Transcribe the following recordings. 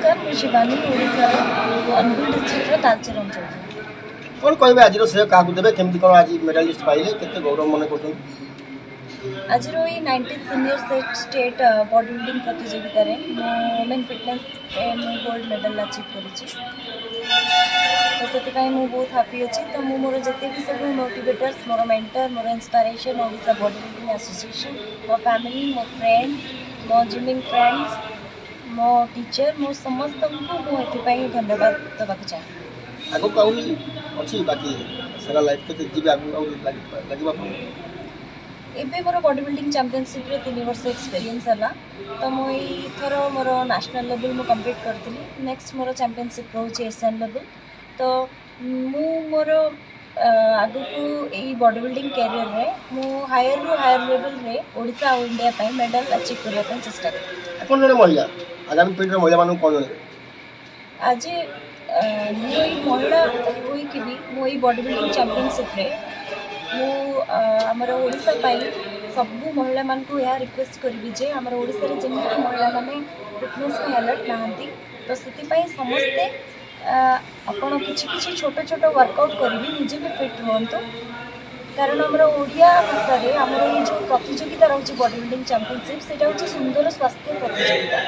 नमस्कार मुझे शिवानी ओडिशा अनुगुल डिस्ट्रिक्टर तालचेर अंचल कौन कहबे आज श्रेय क्या देवे केमती कौन आज मेडालिस्ट पाइले केते गौरव मन कर आज ये 19th senior state body building प्रतियोगिता रे women fitness gold medal achieve करी तो से बहुत हैप्पी अच्छी तो मु मोर जिते भी सब मोटिवेटर्स मोर मेंटर मोर inspiration Odisha body building association मो फैमिली मो फ्रेंड मो जिमिंग फ्रेंड्स मो टीचर मो समस्त को मुझे धन्यवाद देवाक चाहे। आगो कहूनी अच्छी बाकी सारा लाइफ के जीवे आगो लगे एबे मोर बॉडी बिल्डिंग चैंपियनशिप रे 3 वर्ष एक्सपीरियंस हला तो मुई थर मोर नेशनल लेवल मु कंप्लीट करतली नेक्स्ट मोर चैंपियनशिप रोचे एशियन लेवल तो मु मोर आगु को यही बॉडी बिल्डिंग कैरियर रे मु हायर रु हायर लेवल रे ओडिशा और इंडिया पई मेडल अचीव करबा पई चेष्टा करी। कौन जने महिला आगामी पीढ़ी महिला मानू कौन जने आज मु महिला होई कि भी मु बॉडी बिल्डिंग चैंपियनशिप रे मु आमर ओडिशा पाई सबू महिला मान को यह रिक्वेस्ट करी जे आमर ओडिशा रे जेमति महिला माने फिटनेस को अलर्ट नाहंती तो सेति पई समस्ते आपण किछि किछि छोट छोट वर्कआउट करी निजे भी फिट रहंतु कारण आमर ओडिया भाषा रे आमर ये जो प्रतियोगिता रहउछि बॉडी बिल्डिंग चैंपियनशिप सेटा होछि सुंदर स्वास्थ्य प्रतियोगिता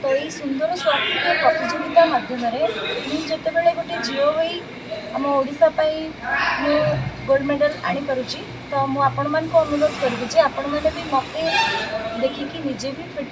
तो ये सुंदर स्वास्थ्य प्रतियोगिता माध्यम मुझे जितेबाला गोटे झील होई आम ओडिशा पाई मु गोल्ड मेडल आनी पारुछि तो मु आपण मान को अनुरोध करिबि जे आपण माने भी मते देखिकी निजे भी फिट